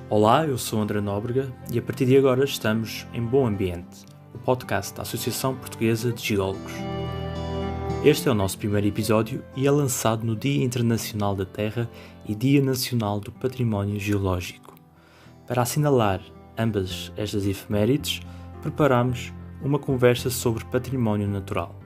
Olá, eu sou André Nóbrega e a partir de agora estamos em Bom Ambiente, o podcast da Associação Portuguesa de Geólogos. Este é o nosso primeiro episódio e é lançado no Dia Internacional da Terra e Dia Nacional do Património Geológico. Para assinalar ambas estas efemérides, preparamos uma conversa sobre património natural.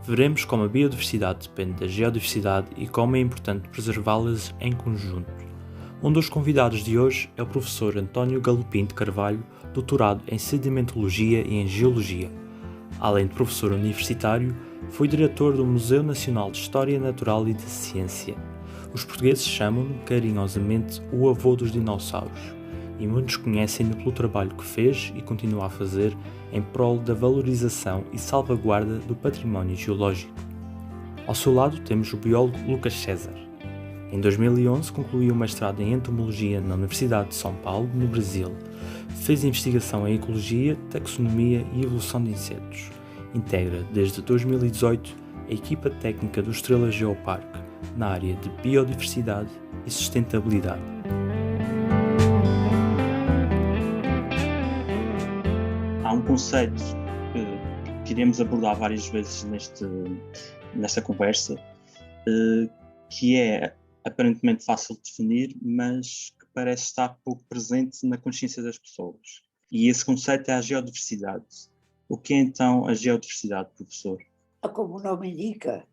Veremos como a biodiversidade depende da geodiversidade e como é importante preservá-las em conjunto. Um dos convidados de hoje é o professor António Galopim de Carvalho, doutorado em Sedimentologia e em Geologia. Além de professor universitário, foi diretor do Museu Nacional de História Natural e de Ciência. Os portugueses chamam-no carinhosamente o avô dos dinossauros, e muitos conhecem-no pelo trabalho que fez e continua a fazer em prol da valorização e salvaguarda do património geológico. Ao seu lado temos o biólogo Lucas César. Em 2011 concluiu o mestrado em Entomologia na Universidade de São Paulo, no Brasil. Fez investigação em Ecologia, Taxonomia e Evolução de Insetos. Integra, desde 2018, a equipa técnica do Estrela Geoparque, na área de Biodiversidade e Sustentabilidade. Há um conceito que iremos abordar várias vezes nesta conversa, que é aparentemente fácil de definir, mas que parece estar pouco presente na consciência das pessoas. E esse conceito é a geodiversidade. O que é então a geodiversidade, professor? Como o nome indica,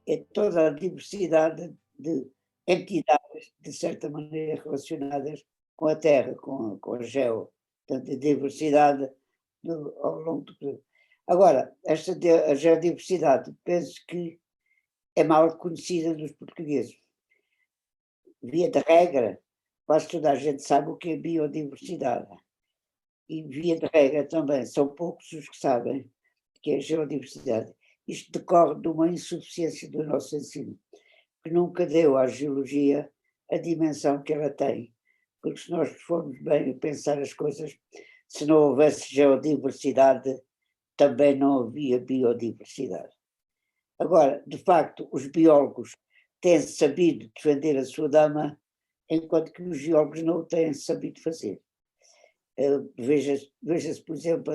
é toda a diversidade de entidades, de certa maneira, relacionadas com a Terra, com a geo, portanto, a diversidade ao longo do período. Agora, a geodiversidade, penso que é mal conhecida dos portugueses. Via de regra, quase toda a gente sabe o que é biodiversidade. E via de regra também, são poucos os que sabem o que é geodiversidade. Isto decorre de uma insuficiência do nosso ensino, que nunca deu à geologia a dimensão que ela tem. Porque se nós formos bem pensar as coisas, se não houvesse geodiversidade, também não havia biodiversidade. Agora, de facto, os biólogos têm sabido defender a sua dama, enquanto que os geólogos não o têm sabido fazer. Veja-se, por exemplo,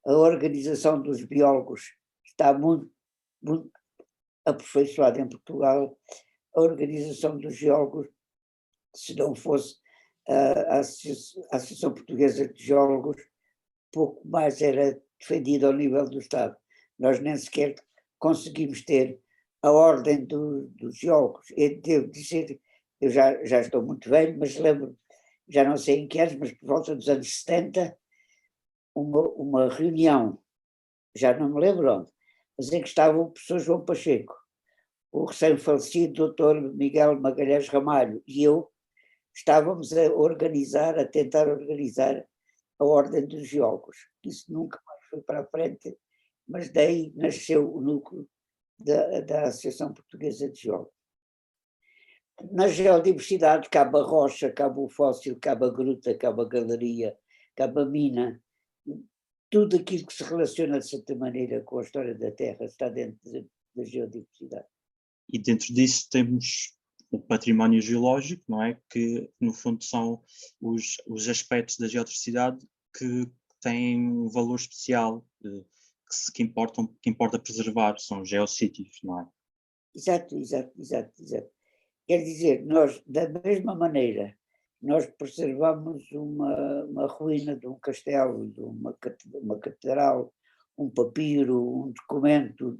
a organização dos biólogos está muito, muito aperfeiçoada em Portugal. A organização dos geólogos, se não fosse a Associação Portuguesa de Geólogos, pouco mais era defendida ao nível do Estado. Nós nem sequer conseguimos ter a ordem dos geólogos. Eu devo dizer, eu já estou muito velho, mas lembro, já não sei em que anos, mas por volta dos anos 70, uma reunião, já não me lembro onde, mas em que estava o professor João Pacheco, o recém-falecido doutor Miguel Magalhães Ramalho e eu estávamos a tentar organizar a ordem dos geólogos. Isso nunca mais foi para a frente, mas daí nasceu o núcleo da Associação Portuguesa de Geólogos. Na geodiversidade cabe a rocha, cabe o fóssil, cabe a gruta, cabe a galeria, cabe a mina. Tudo aquilo que se relaciona de certa maneira com a história da Terra está dentro da geodiversidade. E dentro disso temos o património geológico, não é? Que no fundo são os aspectos da geodiversidade que têm um valor especial, que importa preservar, são os geossítios, não é? Exato. Quer dizer, nós, da mesma maneira, nós preservamos uma ruína de um castelo, de uma catedral, um papiro, um documento,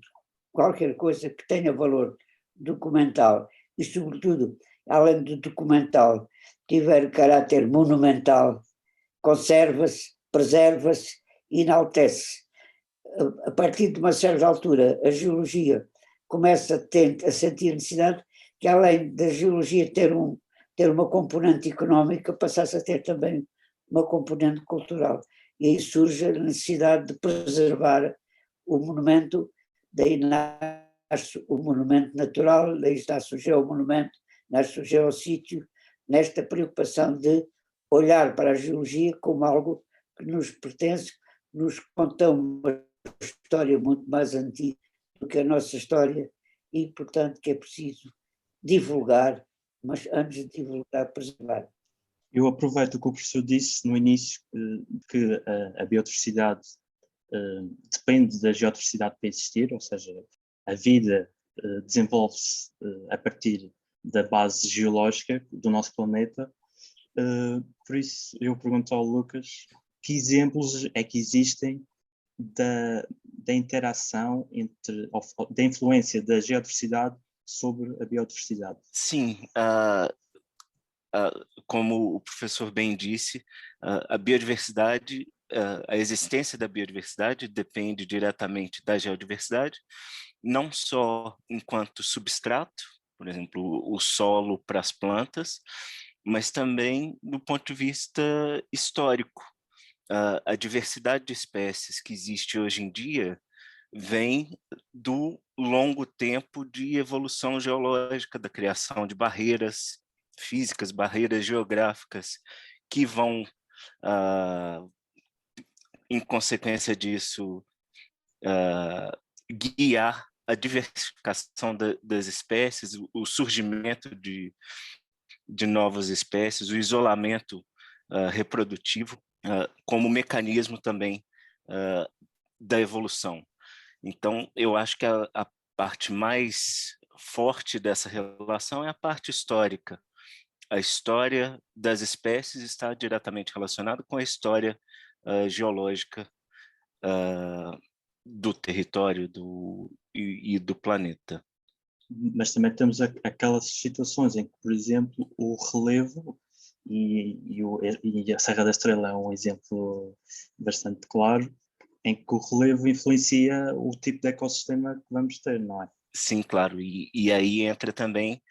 qualquer coisa que tenha valor documental e, sobretudo, além do documental, tiver caráter monumental, conserva-se, preserva-se e enaltece. A partir de uma certa altura, a geologia começa a sentir a necessidade que, além da geologia ter uma componente económica, passasse a ter também uma componente cultural. E aí surge a necessidade de preservar o monumento, daí nasce o monumento natural, daí nasce o geomonumento, nasce o geossítio, nesta preocupação de olhar para a geologia como algo que nos pertence, nos conta uma história muito mais antiga do que a nossa história e, portanto, que é preciso divulgar, mas antes de divulgar, preservar. Eu aproveito o que o professor disse no início, que a biodiversidade depende da geodiversidade para existir, ou seja, a vida desenvolve-se a partir da base geológica do nosso planeta. Por isso, eu pergunto ao Lucas que exemplos é que existem da interação da influência da geodiversidade sobre a biodiversidade. Sim, como o professor bem disse, a biodiversidade, a existência da biodiversidade depende diretamente da geodiversidade, não só enquanto substrato, por exemplo, o solo para as plantas, mas também do ponto de vista histórico. A diversidade de espécies que existe hoje em dia vem do longo tempo de evolução geológica, da criação de barreiras físicas, barreiras geográficas, que vão, em consequência disso, guiar a diversificação das espécies, o surgimento de novas espécies, o isolamento reprodutivo, como mecanismo também da evolução. Então, eu acho que a parte mais forte dessa relação é a parte histórica. A história das espécies está diretamente relacionada com a história geológica do território e do planeta. Mas também temos aquelas situações em que, por exemplo, o relevo e a Serra da Estrela é um exemplo bastante claro, em que o relevo influencia o tipo de ecossistema que vamos ter, não é? Sim, claro. E aí entra também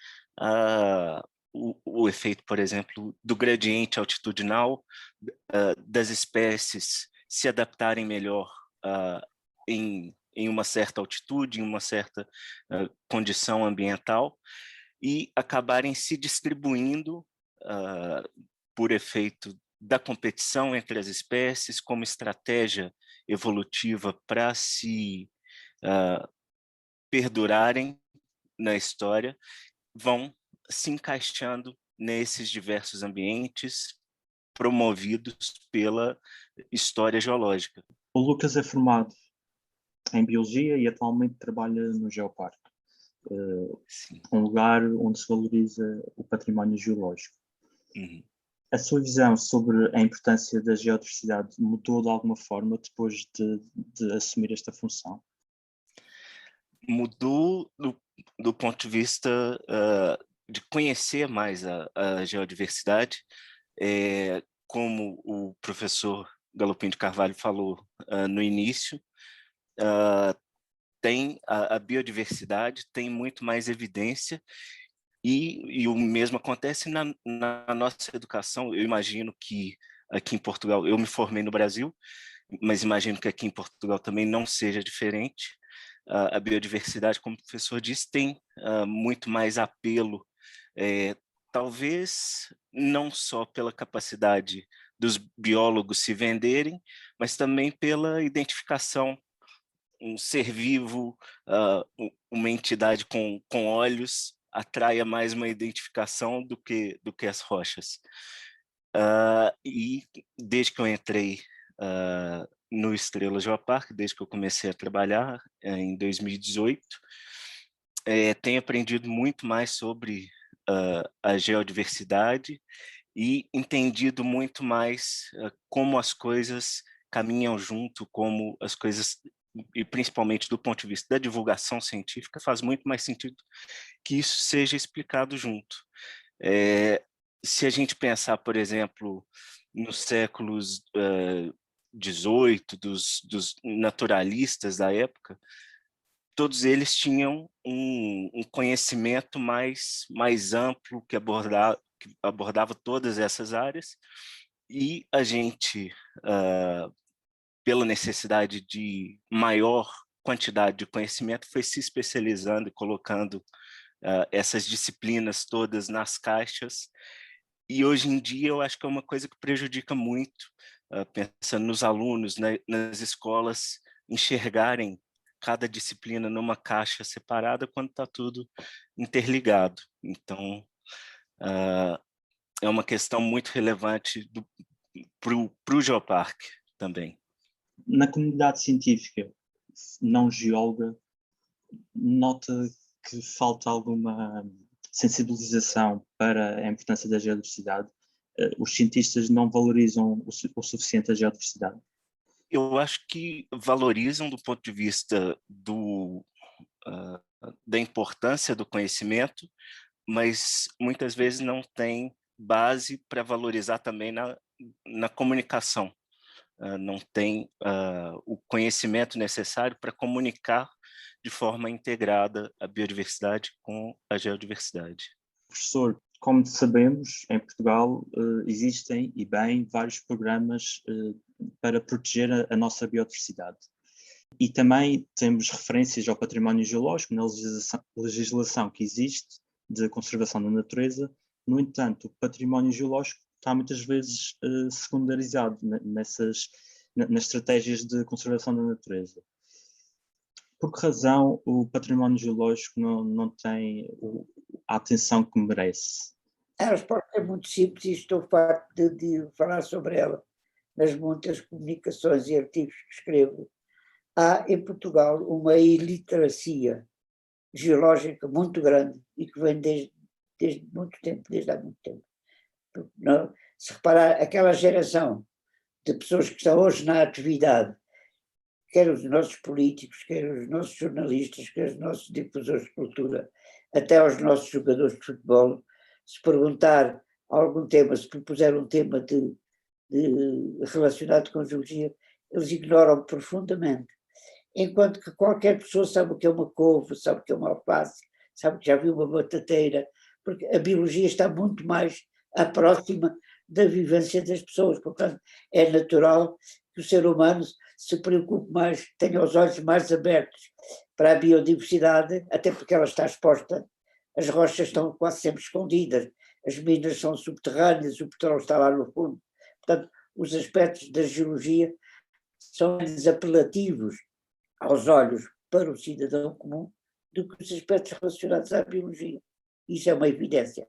o efeito, por exemplo, do gradiente altitudinal, das espécies se adaptarem melhor em uma certa altitude, em uma certa condição ambiental, e acabarem se distribuindo por efeito da competição entre as espécies, como estratégia evolutiva para se perdurarem na história, vão se encaixando nesses diversos ambientes promovidos pela história geológica. O Lucas é formado em Biologia e atualmente trabalha no Geoparque, um lugar onde se valoriza o património geológico. Uhum. A sua visão sobre a importância da geodiversidade mudou de alguma forma depois de assumir esta função? Mudou do ponto de vista de conhecer mais a geodiversidade, como o professor Galopim de Carvalho falou no início, a biodiversidade tem muito mais evidência e o mesmo acontece na nossa educação. Eu imagino que aqui em Portugal, eu me formei no Brasil, mas imagino que aqui em Portugal também não seja diferente. A biodiversidade, como o professor disse, tem muito mais apelo, talvez não só pela capacidade dos biólogos se venderem, mas também pela identificação, um ser vivo, uma entidade com olhos, atraia mais uma identificação do que as rochas. E desde que eu entrei no Estrela Geoparque, desde que eu comecei a trabalhar em 2018, tenho aprendido muito mais sobre a geodiversidade e entendido muito mais como as coisas caminham junto, como as coisas, e principalmente do ponto de vista da divulgação científica, faz muito mais sentido que isso seja explicado junto. Se a gente pensar, por exemplo, nos séculos 18, dos naturalistas da época, todos eles tinham um conhecimento mais amplo que abordava todas essas áreas, e a gente, pela necessidade de maior quantidade de conhecimento, foi se especializando e colocando essas disciplinas todas nas caixas, e hoje em dia eu acho que é uma coisa que prejudica muito, pensando nos alunos, nas escolas, enxergarem cada disciplina numa caixa separada quando está tudo interligado. Então, é uma questão muito relevante para o geoparque também. Na comunidade científica não geóloga, nota que falta alguma sensibilização para a importância da geodiversidade? Os cientistas não valorizam o suficiente a geodiversidade? Eu acho que valorizam do ponto de vista da importância do conhecimento, mas muitas vezes não tem base para valorizar também na comunicação. Não tem o conhecimento necessário para comunicar de forma integrada a biodiversidade com a geodiversidade. Professor, como sabemos, em Portugal existem, e bem, vários programas para proteger a nossa biodiversidade. E também temos referências ao património geológico na legislação que existe de conservação da natureza. No entanto, o património geológico está muitas vezes secundarizado nas estratégias de conservação da natureza. Por que razão o património geológico não tem a atenção que merece? A resposta é muito simples e estou farto de falar sobre ela nas muitas comunicações e artigos que escrevo. Há em Portugal uma iliteracia geológica muito grande e que vem desde muito tempo, desde há muito tempo. Não, se reparar, aquela geração de pessoas que estão hoje na atividade, quer os nossos políticos, quer os nossos jornalistas, quer os nossos difusores de cultura, até os nossos jogadores de futebol, se perguntar algum tema, se propuser um tema relacionado com geologia, eles ignoram profundamente. Enquanto que qualquer pessoa sabe o que é uma couve, sabe o que é uma alface, sabe que já viu uma batateira, porque a biologia está muito mais próxima da vivência das pessoas. Portanto, é natural que o ser humano se preocupe mais, tenha os olhos mais abertos para a biodiversidade, até porque ela está exposta, as rochas estão quase sempre escondidas, as minas são subterrâneas, o petróleo está lá no fundo. Portanto, os aspectos da geologia são mais apelativos aos olhos para o cidadão comum do que os aspectos relacionados à biologia. Isso é uma evidência.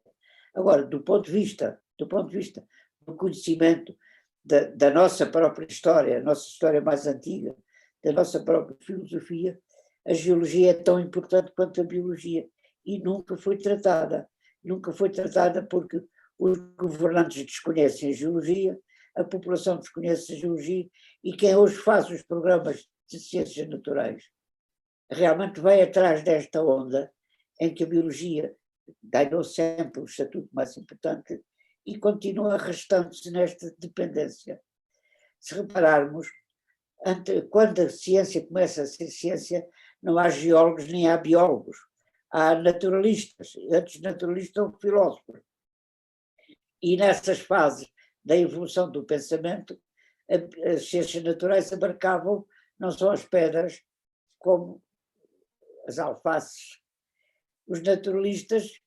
Agora, do ponto de vista do conhecimento da nossa própria história, a nossa história mais antiga, da nossa própria filosofia, a geologia é tão importante quanto a biologia e nunca foi tratada. Nunca foi tratada porque os governantes desconhecem a geologia, a população desconhece a geologia e quem hoje faz os programas de ciências naturais realmente vai atrás desta onda em que a biologia ganhou sempre o estatuto mais importante e continua arrastando-se nesta dependência. Se repararmos, quando a ciência começa a ser ciência, não há geólogos nem há biólogos, há naturalistas, antes naturalistas são filósofos. E nessas fases da evolução do pensamento, as ciências naturais abarcavam não só as pedras, como as alfaces. Os naturalistas,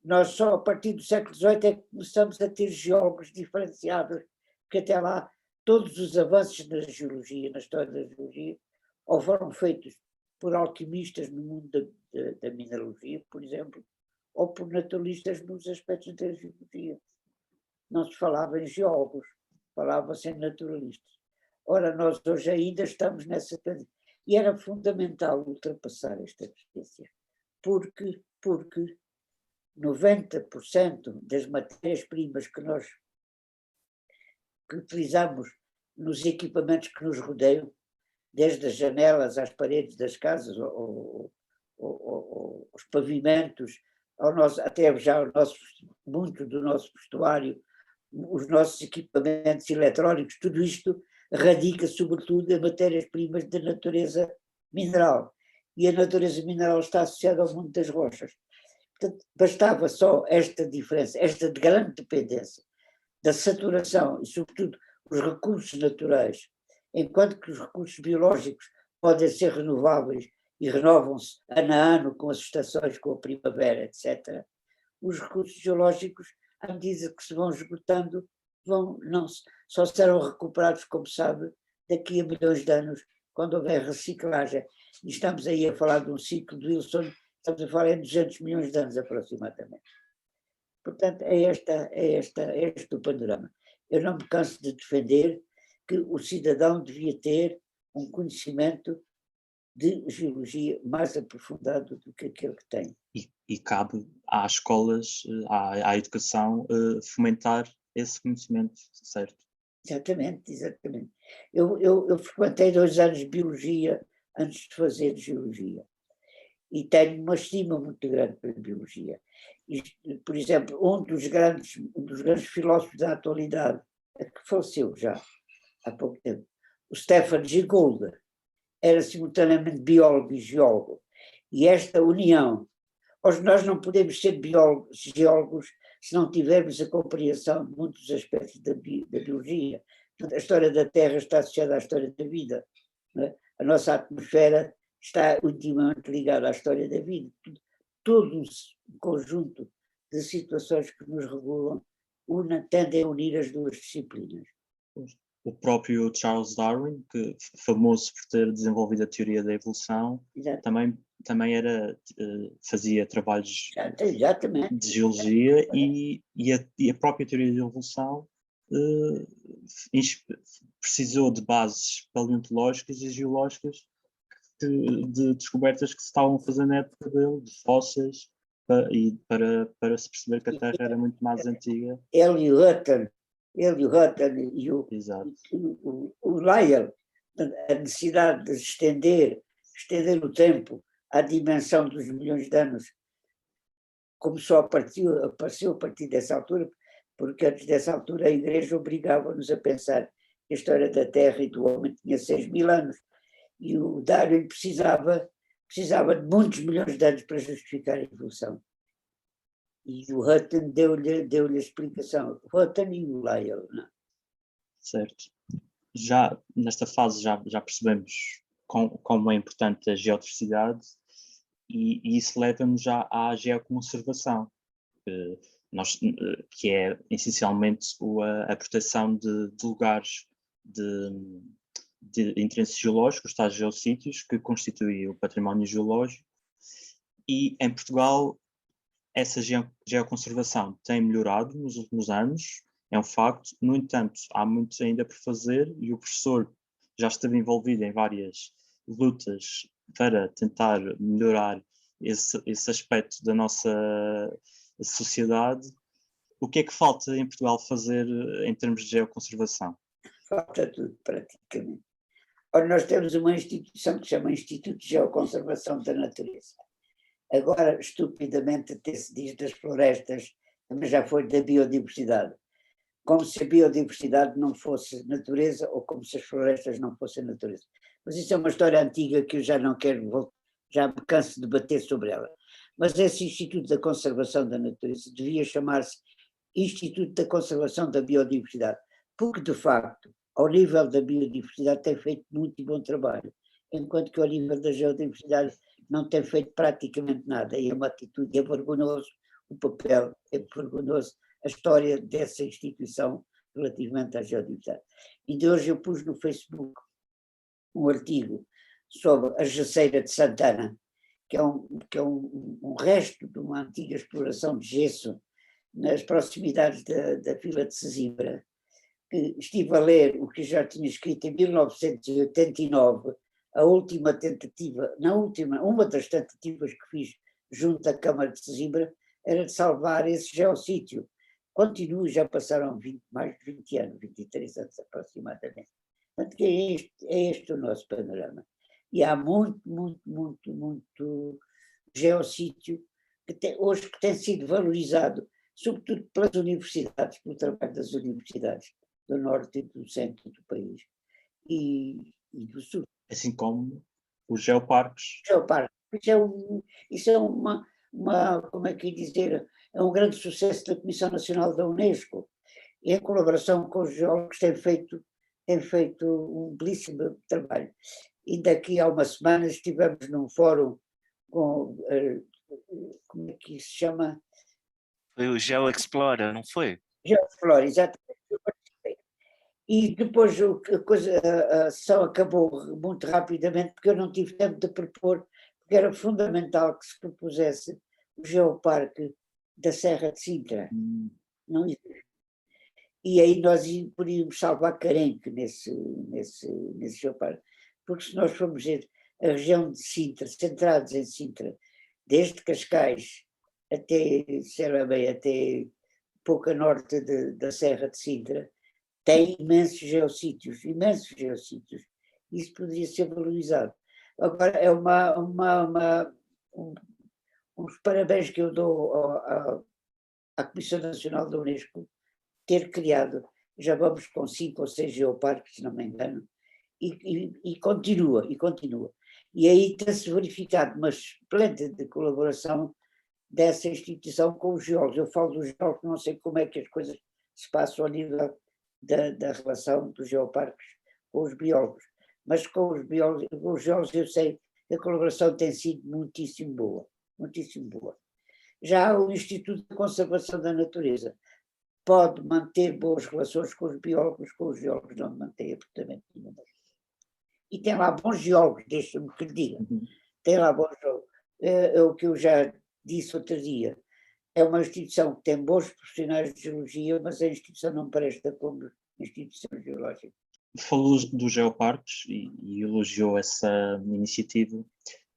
nós só a partir do século XVIII é que começamos a ter geólogos diferenciados, porque até lá todos os avanços na geologia, na história da geologia, ou foram feitos por alquimistas no mundo da mineralogia, por exemplo, ou por naturalistas nos aspectos da geologia. Não se falava em geólogos, falava-se em naturalistas. Ora, nós hoje ainda estamos nessa tendência. E era fundamental ultrapassar esta distância, porque 90% das matérias-primas que utilizamos nos equipamentos que nos rodeiam, desde as janelas às paredes das casas, os pavimentos, até já muito do nosso vestuário, os nossos equipamentos eletrónicos, tudo isto radica sobretudo em matérias-primas de natureza mineral. E a natureza mineral está associada ao mundo das rochas. Portanto, bastava só esta diferença, esta grande dependência da saturação e, sobretudo, os recursos naturais, enquanto que os recursos biológicos podem ser renováveis e renovam-se ano a ano com as estações, com a primavera, etc. Os recursos geológicos, à medida que se vão esgotando, só serão recuperados, como sabe, daqui a milhões de anos, quando houver reciclagem. E estamos aí a falar de um ciclo de Wilson, estamos a falar em 200 milhões de anos aproximadamente. Portanto, é este o panorama. Eu não me canso de defender que o cidadão devia ter um conhecimento de geologia mais aprofundado do que aquele que tem. E cabe às escolas, à educação, fomentar esse conhecimento, certo? Exatamente, exatamente. Eu frequentei 2 anos de biologia antes de fazer geologia e tenho uma estima muito grande pela biologia. Por exemplo, um dos grandes filósofos da atualidade, que faleceu já há pouco tempo, o Stefan G. Golder, era simultaneamente biólogo e geólogo. E esta união, nós não podemos ser geólogos se não tivermos a compreensão de muitos aspectos da biologia. A história da Terra está associada à história da vida. Não é? A nossa atmosfera está intimamente ligada à história da vida. Todo um conjunto de situações que nos regulam tendem a unir as duas disciplinas. O próprio Charles Darwin, que famoso por ter desenvolvido a teoria da evolução, também fazia trabalhos de geologia e a própria teoria da evolução precisou de bases paleontológicas e geológicas de descobertas que se estavam a fazer na época dele, de fósseis, para se perceber que a Terra era muito mais antiga. Ele e o Hutton e o Lyell, a necessidade de estender o tempo à dimensão dos milhões de anos, apareceu a partir dessa altura, porque antes dessa altura a Igreja obrigava-nos a pensar que a história da Terra e do homem tinha 6.000 anos, e o Darwin precisava de muitos milhões de anos para justificar a evolução. E o Hutton deu-lhe a explicação. O Hutton e o Lyell, não. Certo. Já nesta fase já percebemos como é importante a geotercicidade e isso leva-nos já à geoconservação, que é essencialmente a proteção de lugares de interesse geológico, os tais geossítios, que constituem o património geológico. E em Portugal essa geoconservação tem melhorado nos últimos anos, é um facto. No entanto, há muito ainda por fazer e o professor já esteve envolvido em várias lutas para tentar melhorar esse aspecto da nossa sociedade. O que é que falta em Portugal fazer em termos de geoconservação? Falta tudo, praticamente. Ora, nós temos uma instituição que se chama Instituto de Geoconservação da Natureza. Agora, estupidamente, até se diz das florestas, mas já foi da biodiversidade. Como se a biodiversidade não fosse natureza ou como se as florestas não fossem natureza. Mas isso é uma história antiga que eu já não quero voltar, já me canso de debater sobre ela. Mas esse Instituto da Conservação da Natureza devia chamar-se Instituto da Conservação da Biodiversidade, porque, de facto, ao nível da biodiversidade tem feito muito bom trabalho, enquanto que ao nível da geodiversidade não tem feito praticamente nada, e é uma atitude, é vergonhoso o papel, é vergonhoso a história dessa instituição relativamente à geodiversidade. E de hoje eu pus no Facebook um artigo sobre a Jaceira de Santana, que é um resto de uma antiga exploração de gesso nas proximidades da Vila de Sesimbra, que estive a ler o que já tinha escrito em 1989, a última tentativa, uma das tentativas que fiz junto à Câmara de Sesimbra era de salvar esse geossítio. Continuo, já passaram mais de 20 anos, 23 anos aproximadamente. Portanto, é este o nosso panorama. E há muito geossítio hoje que tem sido valorizado, sobretudo pelas universidades, pelo trabalho das universidades do norte e do centro do país e do sul. Assim como os geoparques. Isso é uma, como é que dizer, é um grande sucesso da Comissão Nacional da Unesco, e em colaboração com os geólogos tem feito um belíssimo trabalho. E daqui a uma semana estivemos num fórum com, como é que se chama? Foi o GeoExplora, não foi? GeoExplora, exatamente. E depois a sessão acabou muito rapidamente porque eu não tive tempo de propor, porque era fundamental que se propusesse o Geoparque da Serra de Sintra. Não existe. E aí nós podíamos salvar Carenque nesse geoparque. Porque se nós formos ver a região de Sintra, centrados em Sintra, desde Cascais até Serrabém, até pouco a norte da Serra de Sintra, tem imensos geossítios. Isso poderia ser valorizado. Agora, é uns parabéns que eu dou à Comissão Nacional da Unesco ter criado, já vamos com 5 ou 6 geoparques, se não me engano, e continua. E aí tem-se verificado uma esplêndida colaboração dessa instituição com os geólogos. Eu falo dos geólogos, não sei como é que as coisas se passam ao nível da relação dos geoparques com os biólogos, mas com os geólogos eu sei que a colaboração tem sido muitíssimo boa. Já o Instituto de Conservação da Natureza pode manter boas relações com os geólogos não mantém absolutamente nenhuma. E tem lá bons geólogos, deixa-me que lhe diga. Tem lá bons geólogos. É o que eu já disse outro dia. É uma instituição que tem bons profissionais de geologia, mas a instituição não presta como instituição geológica. Falou dos geoparques e elogiou essa iniciativa.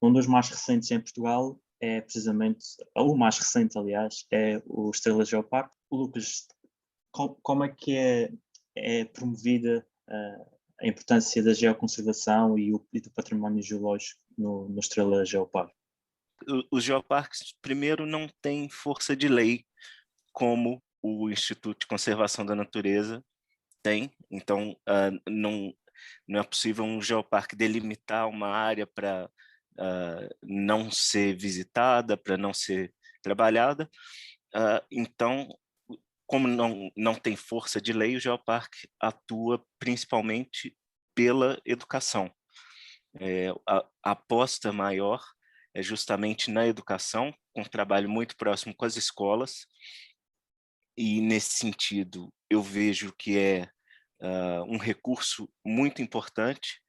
Um dos mais recentes em Portugal é precisamente, o mais recente, aliás, é o Estrela Geoparque. Lucas, como é que é promovida a importância da geoconservação e do património geológico no Estrela Geoparque? Os geoparques, primeiro, não têm força de lei como o Instituto de Conservação da Natureza tem. Então, não é possível um geoparque delimitar uma área para não ser visitada, para não ser trabalhada. Então, como não tem força de lei, o geoparque atua principalmente pela educação. A aposta maior é justamente na educação, com um trabalho muito próximo com as escolas, e nesse sentido eu vejo que é um recurso muito importante,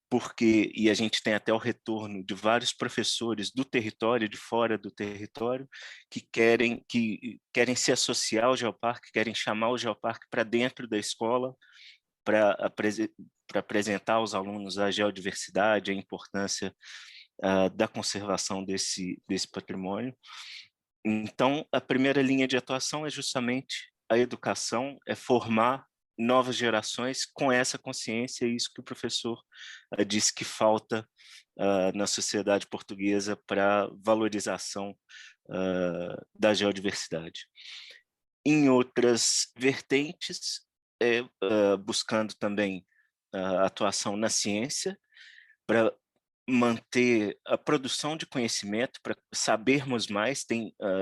porque, e a gente tem até o retorno de vários professores do território, de fora do território, que querem se associar ao geoparque, querem chamar o geoparque para dentro da escola, para apresentar aos alunos a geodiversidade, a importância da conservação desse patrimônio. Então, a primeira linha de atuação é justamente a educação, é formar novas gerações com essa consciência, é isso que o professor disse que falta na sociedade portuguesa para valorização da geodiversidade. Em outras vertentes, buscando também atuação na ciência, para manter a produção de conhecimento, para sabermos mais.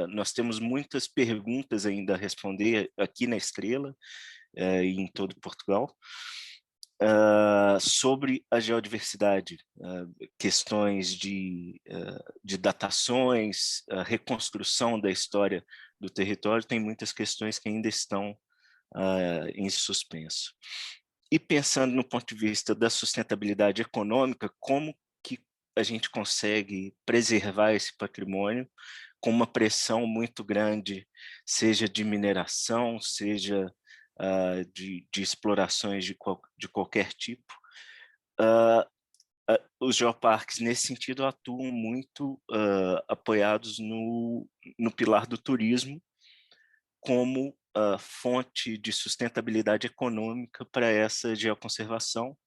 Nós temos muitas perguntas ainda a responder aqui na Estrela, e em todo Portugal, sobre a geodiversidade, questões de datações, reconstrução da história do território. Tem muitas questões que ainda estão em suspenso. E pensando no ponto de vista da sustentabilidade econômica, como que a gente consegue preservar esse patrimônio com uma pressão muito grande, seja de mineração, seja de explorações de qualquer tipo. Os geoparques, nesse sentido, atuam muito apoiados no pilar do turismo como fonte de sustentabilidade econômica para essa geoconservação,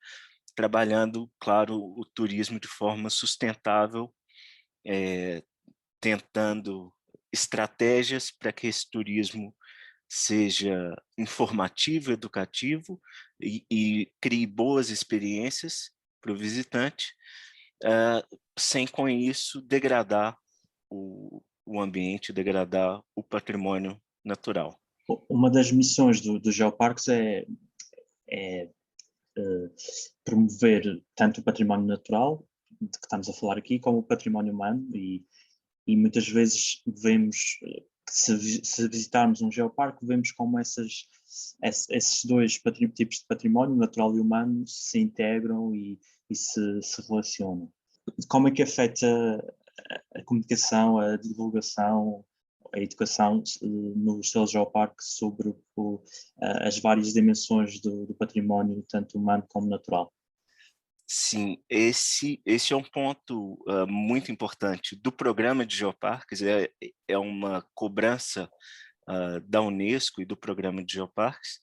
trabalhando, claro, o turismo de forma sustentável, tentando estratégias para que esse turismo seja informativo, educativo e crie boas experiências para o visitante, sem com isso degradar o ambiente, degradar o patrimônio natural. Uma das missões dos geoparques é promover tanto o património natural, de que estamos a falar aqui, como o património humano, e muitas vezes vemos que se visitarmos um geoparque, vemos como esses dois tipos de património, natural e humano, se integram e se relacionam. Como é que afeta a comunicação, a divulgação a educação no Estrela Geoparque sobre as várias dimensões do património, tanto humano como natural. Sim, esse é um ponto muito importante do programa de geoparques, é uma cobrança da Unesco e do programa de geoparques,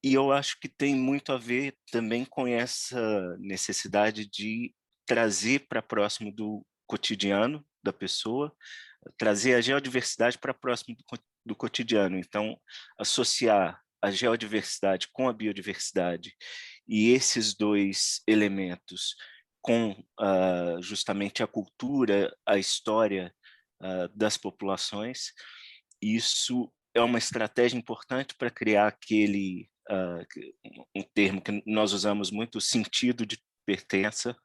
e eu acho que tem muito a ver também com essa necessidade de trazer para próximo do cotidiano da pessoa, trazer a geodiversidade para próximo do cotidiano. Então, associar a geodiversidade com a biodiversidade e esses dois elementos com justamente a cultura, a história das populações, isso é uma estratégia importante para criar aquele, um termo que nós usamos muito, o sentido de pertença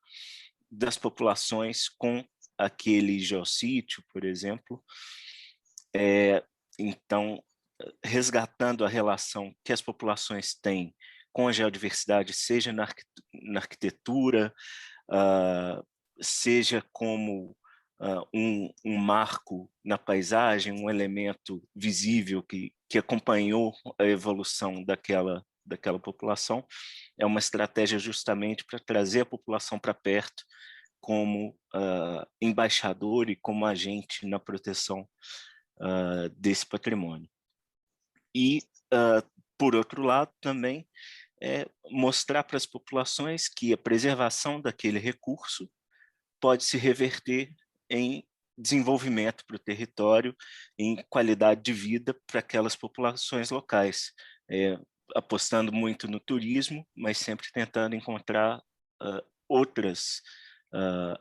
das populações com aquele geossítio, por exemplo. Então, resgatando a relação que as populações têm com a geodiversidade, seja na arquitetura, seja como um marco na paisagem, um elemento visível que acompanhou a evolução daquela população, é uma estratégia justamente para trazer a população para perto como embaixador e como agente na proteção desse patrimônio. E, por outro lado, também mostrar para as populações que a preservação daquele recurso pode se reverter em desenvolvimento para o território, em qualidade de vida para aquelas populações locais, apostando muito no turismo, mas sempre tentando encontrar outras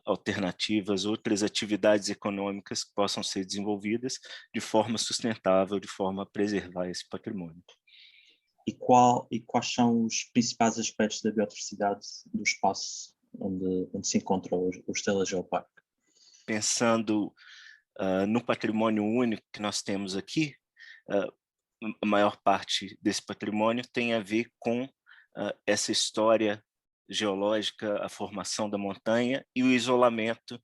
alternativas, outras atividades econômicas que possam ser desenvolvidas de forma sustentável, de forma a preservar esse patrimônio. E quais são os principais aspectos da biodiversidade do espaço onde se encontra o Estrela Geoparque? Pensando no patrimônio único que nós temos aqui, a maior parte desse patrimônio tem a ver com essa história geológica, a formação da montanha e o isolamento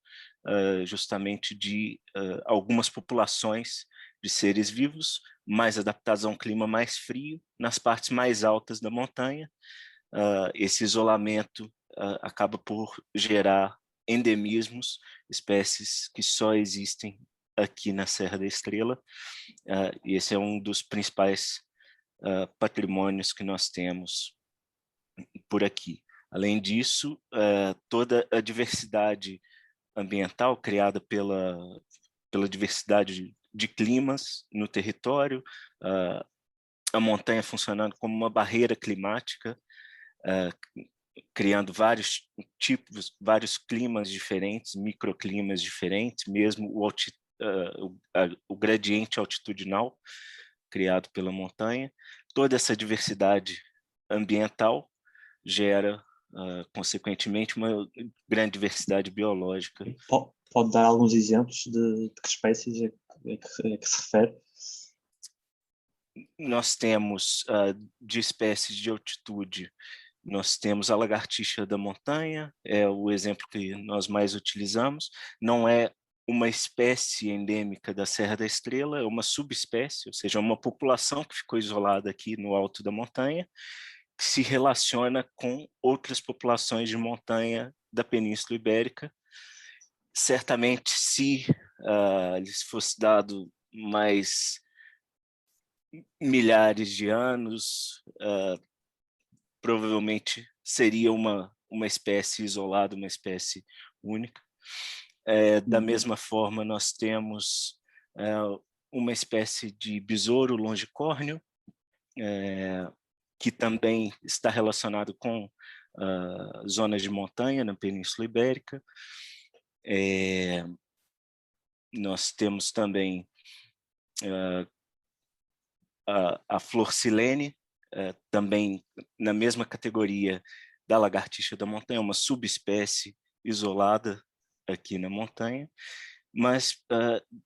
justamente de algumas populações de seres vivos mais adaptados a um clima mais frio nas partes mais altas da montanha. Esse isolamento acaba por gerar endemismos, espécies que só existem aqui na Serra da Estrela, e esse é um dos principais patrimônios que nós temos por aqui. Além disso, toda a diversidade ambiental criada pela diversidade de climas no território, a montanha funcionando como uma barreira climática, criando vários tipos, vários climas diferentes, microclimas diferentes, mesmo o gradiente altitudinal criado pela montanha. Toda essa diversidade ambiental gera, consequentemente, uma grande diversidade biológica. Pode dar alguns exemplos de que espécies a que se refere? Nós temos, de espécies de altitude, nós temos a lagartixa da montanha, é o exemplo que nós mais utilizamos. Não é uma espécie endêmica da Serra da Estrela, é uma subespécie, ou seja, uma população que ficou isolada aqui no alto da montanha, que se relaciona com outras populações de montanha da Península Ibérica. Certamente, se lhes fosse dado mais milhares de anos, provavelmente seria uma espécie isolada, uma espécie única. Da mesma forma, nós temos uma espécie de besouro longicórneo, que também está relacionado com zonas de montanha na Península Ibérica. Nós temos também a flor silene, também na mesma categoria da lagartixa da montanha, uma subespécie isolada aqui na montanha, mas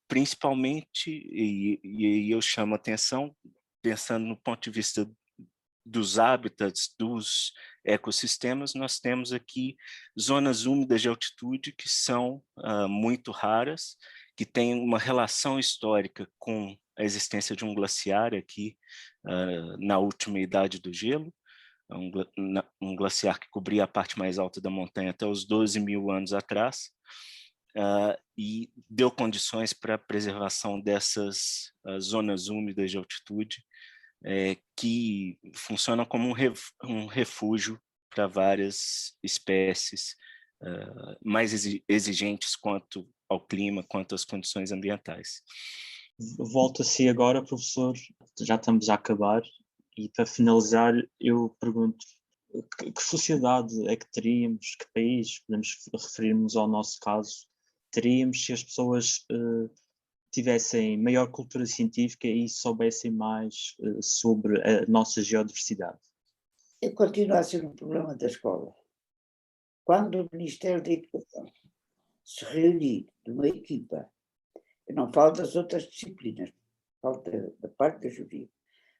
principalmente, e eu chamo a atenção, pensando no ponto de vista dos hábitats, dos ecossistemas, nós temos aqui zonas úmidas de altitude que são muito raras que tem uma relação histórica com a existência de um glaciar aqui na última idade do gelo, um glaciar que cobria a parte mais alta da montanha até os 12 mil anos atrás, e deu condições para a preservação dessas zonas úmidas de altitude, que funcionam como um refúgio para várias espécies mais exigentes quanto ao clima, quanto às condições ambientais. Volto-se agora, professor, já estamos a acabar, e para finalizar eu pergunto, que sociedade é que teríamos, que país, podemos referir-nos ao nosso caso, teríamos se as pessoas tivessem maior cultura científica e soubessem mais sobre a nossa geodiversidade? Continua a ser um problema da escola. Quando o Ministério da Educação se reunir numa equipa, eu não falo das outras disciplinas, falo da parte da geografia,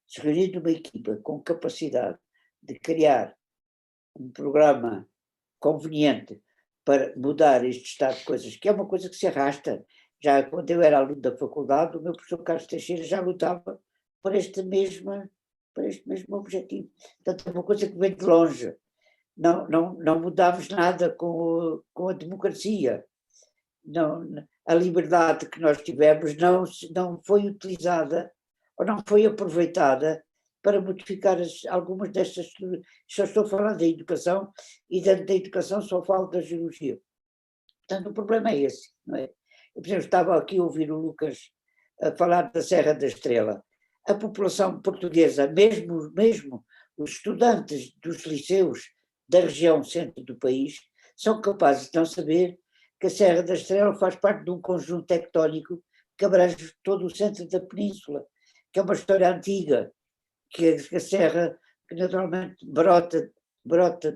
se reunir numa equipa com capacidade de criar um programa conveniente para mudar este estado de coisas, que é uma coisa que se arrasta. Já quando eu era aluno da faculdade, o meu professor Carlos Teixeira já lutava por este mesmo objetivo. Portanto, é uma coisa que vem de longe. Não mudámos nada com a democracia. A liberdade que nós tivemos não foi utilizada ou não foi aproveitada para modificar algumas destas. Só estou falando da educação, e dentro da educação só falo da geologia. Portanto, o problema é esse, não é? Eu, por exemplo, estava aqui a ouvir o Lucas a falar da Serra da Estrela. A população portuguesa, mesmo os estudantes dos liceus da região centro do país, são capazes de não saber que a Serra da Estrela faz parte de um conjunto tectónico que abrange todo o centro da península, que é uma história antiga, que a serra, que naturalmente brota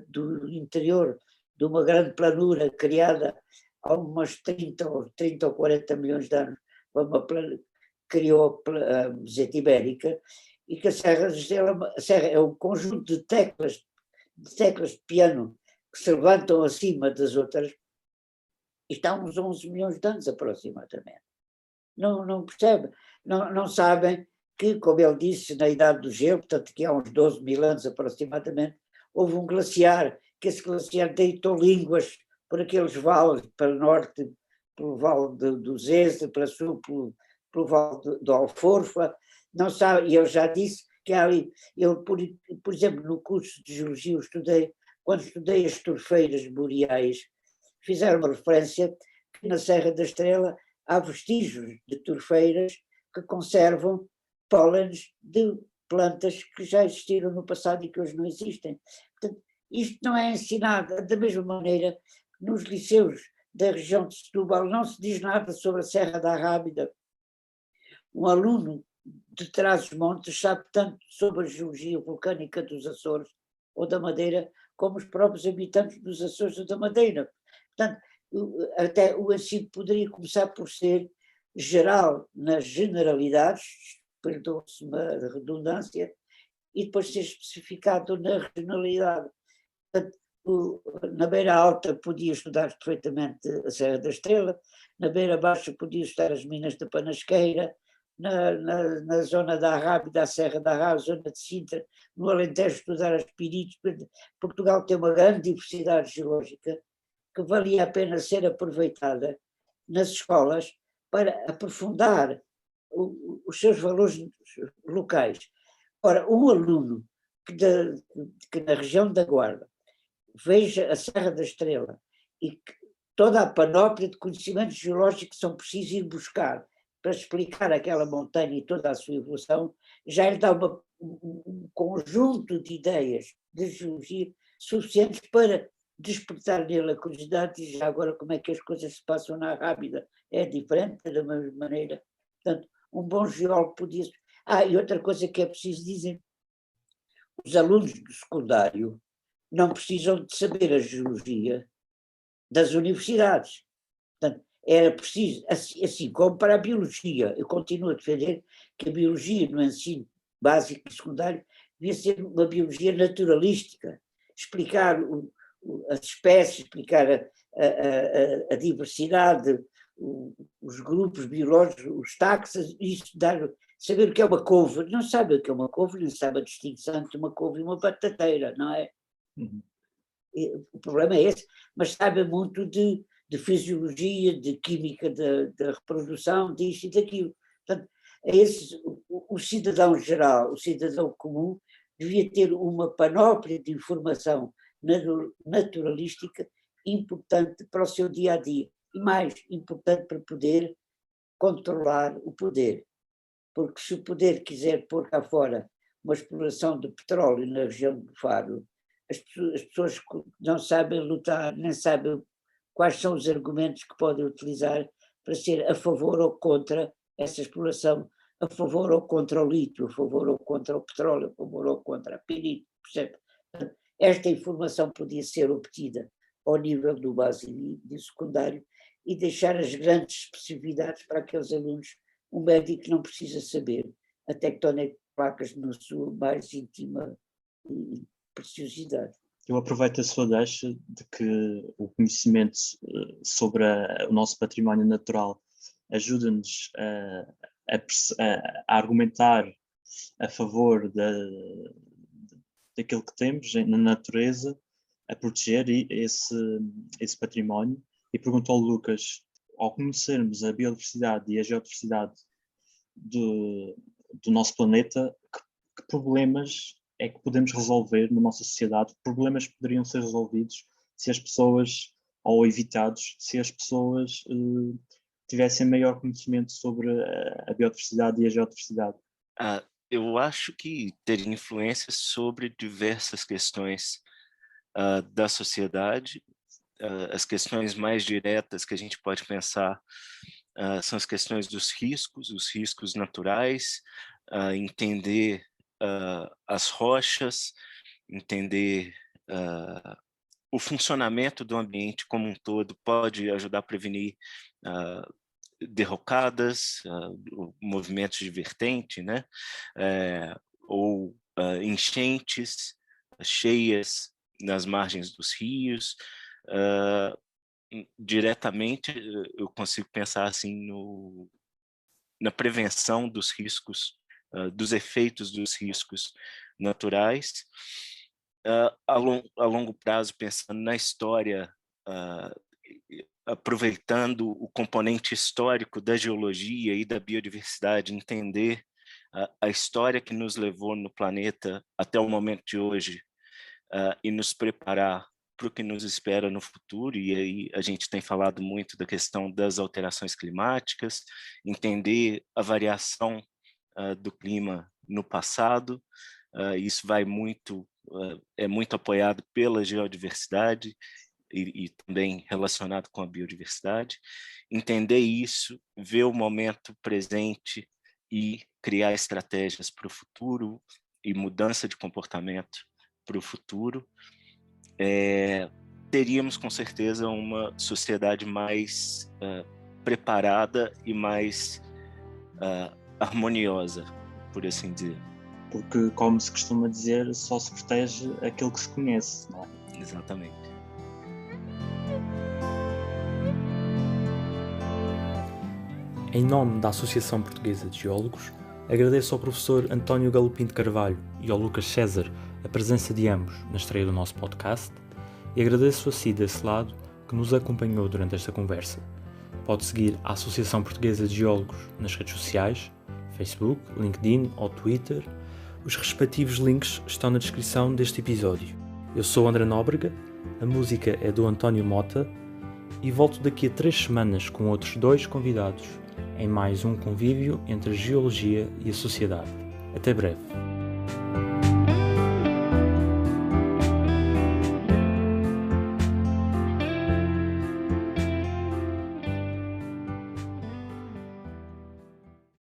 do interior de uma grande planura criada há umas 30 ou 40 milhões de anos, criou a meseta ibérica, e que a serra é um conjunto de teclas de piano que se levantam acima das outras, e está há uns 11 milhões de anos aproximadamente. Não percebe, não sabem que, como ele disse, na idade do gelo, portanto que há uns 12 mil anos aproximadamente, houve um glaciar, que esse glaciar deitou línguas por aqueles vales, para o norte, pelo vale do Zeze, para sul, pelo vale do Alforfa, não sabe, e eu já disse que há ali, eu, por exemplo, no curso de geologia quando estudei as torfeiras boreais, fizeram uma referência que na Serra da Estrela há vestígios de torfeiras que conservam pólenes de plantas que já existiram no passado e que hoje não existem. Portanto, isto não é ensinado da mesma maneira que nos liceus da região de Setúbal não se diz nada sobre a Serra da Rábida. Um aluno de Trás-os-Montes sabe tanto sobre a geologia vulcânica dos Açores ou da Madeira como os próprios habitantes dos Açores ou da Madeira. Portanto, até o ensino poderia começar por ser geral nas generalidades, perdoe-se a redundância, e depois ser especificado na regionalidade. Portanto, na beira alta podia estudar perfeitamente a Serra da Estrela, na beira baixa podia estudar as minas da Panasqueira, na zona da Rábida, a Serra da Rábida, a zona de Sintra, no Alentejo estudar as Pirites. Portugal tem uma grande diversidade geológica que valia a pena ser aproveitada nas escolas para aprofundar os seus valores locais. Ora, um aluno que na região da Guarda veja a Serra da Estrela e que toda a panóplia de conhecimentos geológicos que são precisos ir buscar para explicar aquela montanha e toda a sua evolução, já lhe dá um conjunto de ideias de geologia suficientes para despertar nele a curiosidade. E já agora, como é que as coisas se passam na Rábida? É diferente, da mesma maneira. Portanto, um bom geólogo podia... e outra coisa que é preciso dizer, os alunos do secundário não precisam de saber a geologia das universidades. Portanto, era preciso, assim como para a biologia, eu continuo a defender que a biologia no ensino básico e secundário devia ser uma biologia naturalística, explicar as espécies, explicar a diversidade, os grupos biológicos, os taxas, e estudar, saber o que é uma couve. Não sabe o que é uma couve, não sabe a distinção entre uma couve e uma batateira, não é? Uhum. O problema é esse, mas sabe muito de fisiologia, de química da reprodução, disto e daquilo. Portanto, é esse, o cidadão geral, o cidadão comum, devia ter uma panóplia de informação naturalística importante para o seu dia-a-dia, e mais importante para poder controlar o poder. Porque se o poder quiser pôr cá fora uma exploração de petróleo na região do Faro, as pessoas não sabem lutar, nem sabem quais são os argumentos que podem utilizar para ser a favor ou contra essa exploração, a favor ou contra o lítio, a favor ou contra o petróleo, a favor ou contra a pirita, percebe? Esta informação podia ser obtida ao nível do básico e do secundário e deixar as grandes especificidades para aqueles alunos. Um médico não precisa saber a tectónica de placas na sua mais íntima preciosidade. Eu aproveito a sua deixa de que o conhecimento sobre o nosso património natural ajuda-nos a argumentar a favor daquilo que temos na natureza, a proteger esse património. E pergunto ao Lucas, ao conhecermos a biodiversidade e a geodiversidade do nosso planeta, que problemas é que podemos resolver na nossa sociedade? Que problemas poderiam ser resolvidos se as pessoas, ou evitados, se as pessoas tivessem maior conhecimento sobre a biodiversidade e a geodiversidade? Eu acho que teria influência sobre diversas questões da sociedade. As questões mais diretas que a gente pode pensar são as questões dos riscos, os riscos naturais, entender as rochas, entender o funcionamento do ambiente como um todo pode ajudar a prevenir derrocadas, movimentos de vertente, né? Ou enchentes, cheias nas margens dos rios. Diretamente, eu consigo pensar assim na prevenção dos riscos, dos efeitos dos riscos naturais. A longo prazo, pensando na história, aproveitando o componente histórico da geologia e da biodiversidade, entender a história que nos levou no planeta até o momento de hoje e nos preparar para o que nos espera no futuro. E aí a gente tem falado muito da questão das alterações climáticas, entender a variação do clima no passado. Isso vai muito, é muito apoiado pela geodiversidade e também relacionado com a biodiversidade. Entender isso, ver o momento presente e criar estratégias para o futuro e mudança de comportamento para o futuro. Teríamos com certeza uma sociedade mais preparada e mais harmoniosa, por assim dizer. Porque, como se costuma dizer, só se protege aquilo que se conhece, não é? Exatamente. Em nome da Associação Portuguesa de Geólogos, agradeço ao professor António Galopim de Carvalho e ao Lucas César a presença de ambos na estreia do nosso podcast e agradeço a si desse lado que nos acompanhou durante esta conversa. Pode seguir a Associação Portuguesa de Geólogos nas redes sociais, Facebook, LinkedIn ou Twitter. Os respectivos links estão na descrição deste episódio. Eu sou André Nóbrega, a música é do António Mota e volto daqui a 3 semanas com outros 2 convidados em mais um convívio entre a geologia e a sociedade. Até breve.